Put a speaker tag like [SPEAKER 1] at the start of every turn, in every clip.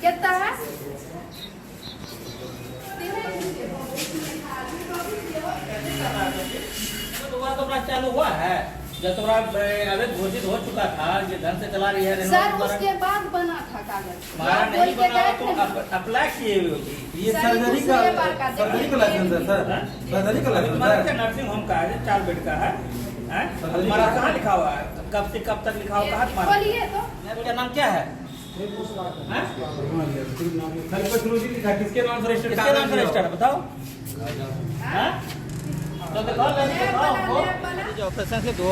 [SPEAKER 1] कितना है?
[SPEAKER 2] तो अपना चालू हुआ है जब तुम्हारा अवैध घोषित हो चुका था, ये ढंग से चला रही है।
[SPEAKER 1] सर उसके बाद बना था कागज,
[SPEAKER 2] हमारा नहीं बना तो अप्लाई किए हुए होगी।
[SPEAKER 3] ये सर्जरी का लाइसेंस है सर, सर्जरी का लाइसेंस है।
[SPEAKER 2] नर्सिंग होम का है, 4 बेड का है। तुम्हारा कहाँ लिखा हुआ है, कब से कब तक लिखा हुआ, कहाँ तुम्हारा क्या नाम क्या है?
[SPEAKER 3] किसके नाम से
[SPEAKER 2] रजिस्टर्ड है बताओ। तो जो ऑपरेशन से 2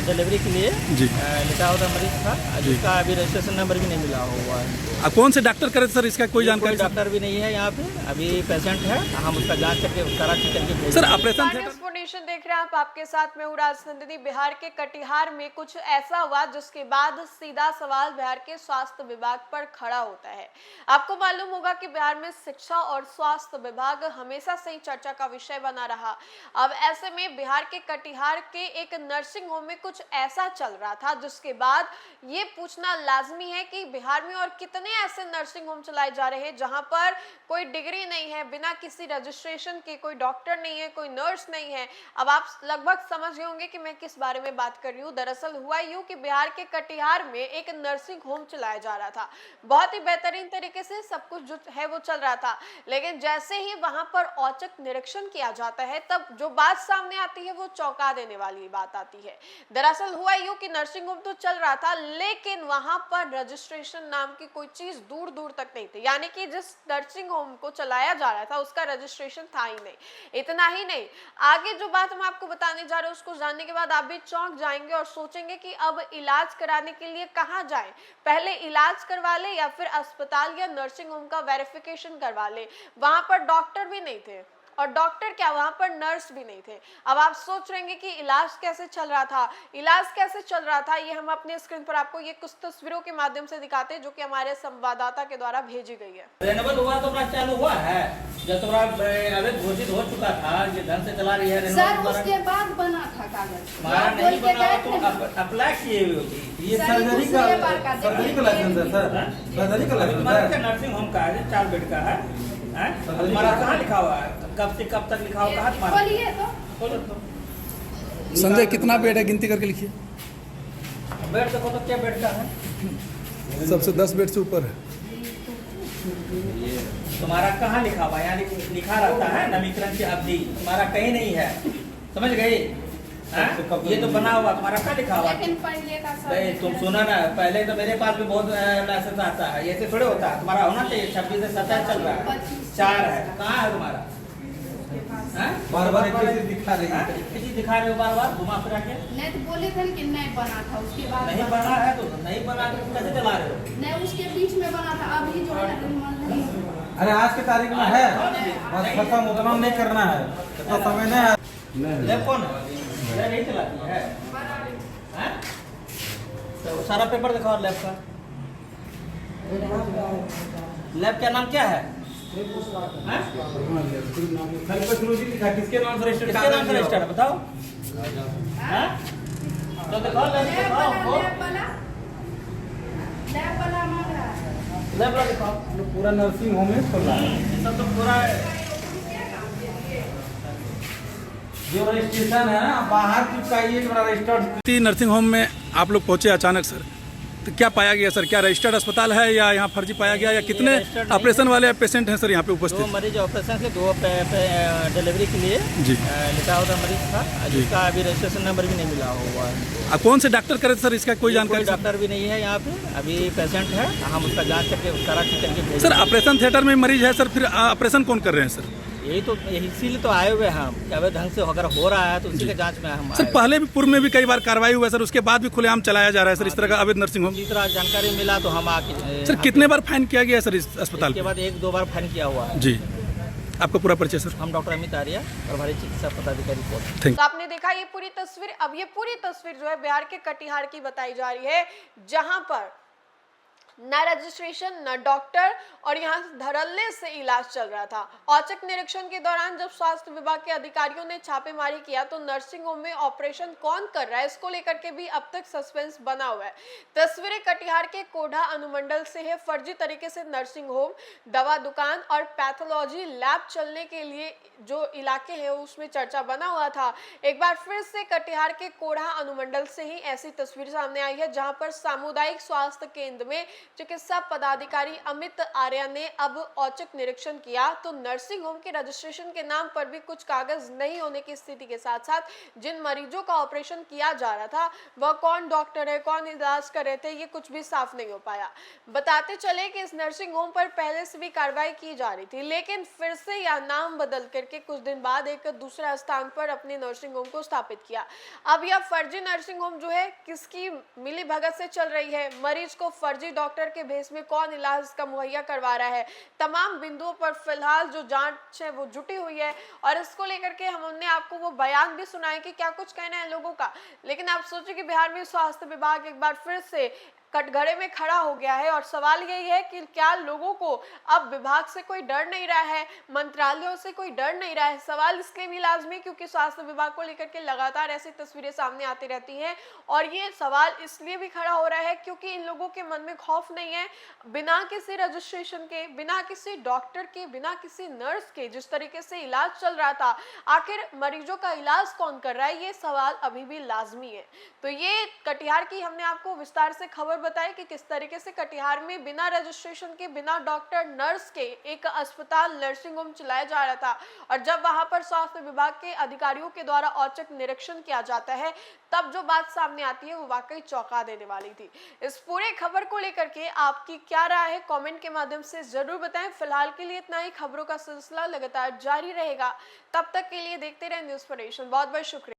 [SPEAKER 2] डिलीवरी के लिए लिखा हुआ मरीज था, जिसका अभी रजिस्ट्रेशन नंबर भी नहीं मिला हुआ है।
[SPEAKER 4] कौन से डॉक्टर करे सर, इसका कोई जानकारी?
[SPEAKER 2] डॉक्टर भी नहीं है यहाँ पे, अभी पेशेंट है, हम उसका जांच करके सारा चीज करके
[SPEAKER 4] सर ऑपरेशन
[SPEAKER 5] नेशन देख रहे हैं आप, आपके साथ में हूँ राजनंदिनी। बिहार के कटिहार में कुछ ऐसा हुआ जिसके बाद सीधा सवाल बिहार के स्वास्थ्य विभाग पर खड़ा होता है। आपको मालूम होगा कि बिहार में शिक्षा और स्वास्थ्य विभाग हमेशा से ही चर्चा का विषय बना रहा। अब ऐसे में बिहार के कटिहार के एक नर्सिंग होम में कुछ ऐसा चल रहा था जिसके बाद ये पूछना लाजमी है कि बिहार में और कितने ऐसे नर्सिंग होम चलाए जा रहे हैं जहां पर कोई डिग्री नहीं है, बिना किसी रजिस्ट्रेशन के, कोई डॉक्टर नहीं है, कोई नर्स नहीं है। अब आप लगभग समझ गए होंगे कि मैं किस बारे में बात कर रही हूँ। दरअसल हुआ यूं कि बिहार के कटिहार में एक नर्सिंग होम चलाया जा रहा था, बहुत ही बेहतरीन तरीके से सब कुछ जो है वो चल रहा था, लेकिन जैसे ही वहां पर औचक निरीक्षण किया जाता है तब जो बात सामने आती है वो चौंका देने वाली बात आती है। दरअसल हुआ यूं कि नर्सिंग होम तो चल रहा था, लेकिन वहां पर रजिस्ट्रेशन नाम की कोई चीज दूर दूर तक नहीं थी। यानी कि जिस नर्सिंग होम को चलाया जा रहा था उसका रजिस्ट्रेशन था ही नहीं। इतना ही नहीं, आगे जो बात हम आपको बताने जा रहे हैं उसको जानने के बाद आप भी चौंक जाएंगे और सोचेंगे कि अब इलाज कराने के लिए कहां जाएं, पहले इलाज करवा ले या फिर अस्पताल या नर्सिंग होम का वेरिफिकेशन करवा ले। वहां पर डॉक्टर भी नहीं थे, और डॉक्टर क्या, वहां पर नर्स भी नहीं थे। अब आप सोच रहे हैं कि इलाज कैसे चल रहा था, इलाज कैसे चल रहा था। ये हम अपने स्क्रीन पर आपको ये कुछ तस्वीरों के माध्यम से दिखाते हैं जो कि हमारे संवाददाता के द्वारा भेजी गई है।
[SPEAKER 2] रेनोवेट हुआ तो अपना चालू हुआ है जब तुम्हारा अवैध घोषित हो चुका था, ये ढंग से चला रही है।
[SPEAKER 1] सर उसके बाद बना था कागज,
[SPEAKER 2] हमारा नहीं बना तो अप्लाई किए हुए होगी।
[SPEAKER 3] ये सर्जरी का लाइसेंस है सर, सर्जरी का लाइसेंस है।
[SPEAKER 2] नर्सिंग होम का है, 4 बेड का है। तुम्हारा कहाँ लिखा हुआ है, कब से कब तक लिखा हुआ, कहाँ तुम्हारा?
[SPEAKER 4] संजय कितना बेड है, गिनती करके लिखिए।
[SPEAKER 2] बेड देखो तो क्या बेड का है,
[SPEAKER 4] सबसे 10 बेड से ऊपर है।
[SPEAKER 2] तुम्हारा कहाँ लिखा हुआ है, यहाँ लिखा रहता है नवीकरण की अवधि, तुम्हारा कहीं नहीं है, समझ गई? ये तो बना हुआ, तुम्हारा क्या लिखा हुआ? नहीं तुम सुना ना, पहले तो मेरे पास भी बहुत लाइसेंस आता है, ये तो थोड़े होता है। तुम्हारा होना चाहिए 26 से 27 चल रहा है, 4 है, कहाँ है तुम्हारा?
[SPEAKER 3] बार बार एक चीज दिखा रही है,
[SPEAKER 2] किसी दिखा रहे हो बार बार घुमा फिरा के।
[SPEAKER 1] नहीं तो बोले थे कि नहीं बना था, उसके बाद
[SPEAKER 2] नहीं बना है तो नहीं बना तो कैसे चला रहे हो?
[SPEAKER 1] नहीं उसके बीच में बना था, अभी जो है
[SPEAKER 3] अरे आज की तारीख में है, बस खत्म, उतना नहीं करना है, इतना समय नहीं है।
[SPEAKER 2] लैब कौन है? नहीं चलाती है, तो सारा पेपर दिखाओ लैब का। लैब का नाम क्या है?
[SPEAKER 3] किसके नाम से
[SPEAKER 2] रजिस्टर्ड है बताओ। तो दिखाओ लैब वाला दिखाओ।
[SPEAKER 3] पूरा नर्सिंग होम है खुला है,
[SPEAKER 2] सब तो पूरा
[SPEAKER 3] जो रजिस्ट्रेशन है ना बाहर चिपकाइए थोड़ा रजिस्टर्ड।
[SPEAKER 4] नर्सिंग होम में आप लोग पहुंचे अचानक सर, तो क्या पाया गया सर? क्या रजिस्टर्ड अस्पताल है या यहाँ फर्जी पाया गया, या कितने ऑपरेशन वाले पेशेंट हैं सर यहाँ पे उपस्थित?
[SPEAKER 2] 2 मरीज ऑपरेशन से 2 डिलीवरी के लिए लिखा हुआ मरीज था, जिसका अभी रजिस्ट्रेशन नंबर भी नहीं मिला हुआ है।
[SPEAKER 4] कौन से डॉक्टर करे सर, इसका कोई जानकारी?
[SPEAKER 2] डॉक्टर भी नहीं है यहाँ पे, अभी पेशेंट है, हम उसका जांच करके सारा चीज करके।
[SPEAKER 4] सर ऑपरेशन थिएटर में मरीज है सर, फिर ऑपरेशन कौन कर रहे हैं सर?
[SPEAKER 2] यही तो इसीलिए तो आए हुए हम, अवैध ढंग से अगर हो रहा है तो उसी के जांच में हम
[SPEAKER 4] सर पहले भी पूर्व में भी कई बार कार्रवाई हुआ है सर, उसके बाद भी खुलेआम चलाया जा रहा है सर इस तरह का अवैध नर्सिंग होम।
[SPEAKER 2] इस तरह जानकारी मिला तो हम आके।
[SPEAKER 4] सर कितने बार फाइन किया गया सर इस अस्पताल
[SPEAKER 2] के बाद 1-2 बार फाइन किया हुआ है
[SPEAKER 4] जी। आपका पूरा परिचय सर?
[SPEAKER 2] हम डॉक्टर अमित आर्या, प्रभारी चिकित्सा पदाधिकारी।
[SPEAKER 5] तो आपने देखा ये पूरी तस्वीर। अब ये पूरी तस्वीर जो है बिहार के कटिहार की बताई जा रही है, जहां पर न रजिस्ट्रेशन, न डॉक्टर, और यहाँ धड़ल्ले से इलाज चल रहा था। औचक निरीक्षण के दौरान जब स्वास्थ्य विभाग के अधिकारियों ने छापेमारी किया तो नर्सिंग होम में ऑपरेशन कौन कर रहा है, इसको लेकर के भी अब तक सस्पेंस बना हुआ है। तस्वीरें कटिहार के कोढ़ा अनुमंडल से है। फर्जी तरीके से नर्सिंग होम, दवा दुकान और पैथोलॉजी लैब चलने के लिए जो इलाके हैं उसमें चर्चा बना हुआ था। एक बार फिर से कटिहार के कोढ़ा अनुमंडल से ही ऐसी तस्वीर सामने आई है, जहां पर सामुदायिक स्वास्थ्य केंद्र में चिकित्सा पदाधिकारी अमित आर्या ने अब औचक निरीक्षण किया तो नर्सिंग होम के रजिस्ट्रेशन के नाम पर भी कुछ कागज नहीं होने की स्थिति के साथ साथ जिन मरीजों का ऑपरेशन किया जा रहा था वह कौन डॉक्टर है, कौन इलाज कर रहे थे, ये कुछ भी साफ नहीं हो पाया। बताते चले कि इस नर्सिंग होम पर पहले से भी कार्रवाई की जा रही थी, लेकिन फिर से यह नाम बदल करके कुछ दिन बाद एक दूसरा स्थान पर अपने नर्सिंग होम को स्थापित किया। अब यह फर्जी नर्सिंग होम जो है किसकी मिली भगत से चल रही है, मरीज को फर्जी डॉक्टर के भेस में कौन इलाज का मुहैया करवा रहा है, तमाम बिंदुओं पर फिलहाल जो जांच है वो जुटी हुई है। और इसको लेकर के हमने आपको वो बयान भी सुनाए कि क्या कुछ कहना है लोगों का। लेकिन आप सोचिए कि बिहार में स्वास्थ्य विभाग एक बार फिर से कटघरे में खड़ा हो गया है और सवाल यही है कि क्या लोगों को अब विभाग से कोई डर नहीं रहा है, मंत्रालयों से कोई डर नहीं रहा है। सवाल इसलिए भी लाजमी क्योंकि स्वास्थ्य विभाग को लेकर के लगातार ऐसी तस्वीरें सामने आती रहती हैं और ये सवाल इसलिए भी खड़ा हो रहा है क्योंकि इन लोगों के मन में खौफ नहीं है। बिना किसी रजिस्ट्रेशन के, बिना किसी डॉक्टर के, बिना किसी नर्स के जिस तरीके से इलाज चल रहा था, आखिर मरीजों का इलाज कौन कर रहा है, ये सवाल अभी भी लाजमी है। तो ये कटिहार की हमने आपको विस्तार से खबर बताई कि किस तरीके से कटिहार में बिना रजिस्ट्रेशन के, बिना डॉक्टर नर्स के एक अस्पताल नर्सिंग होम चलाया जा रहा था और जब वहां पर स्वास्थ्य विभाग के अधिकारियों के द्वारा औचक निरीक्षण किया जाता है तब जो बात सामने आती है वो वाकई चौंका देने वाली थी। इस पूरे खबर को लेकर के आपकी क्या राय है, कमेंट के माध्यम से जरूर बताएं। फिलहाल के लिए इतना ही, खबरों का सिलसिला लगातार जारी रहेगा। तब तक के लिए देखते रहे न्यूज़ फॉर नेशन। बहुत बहुत शुक्रिया।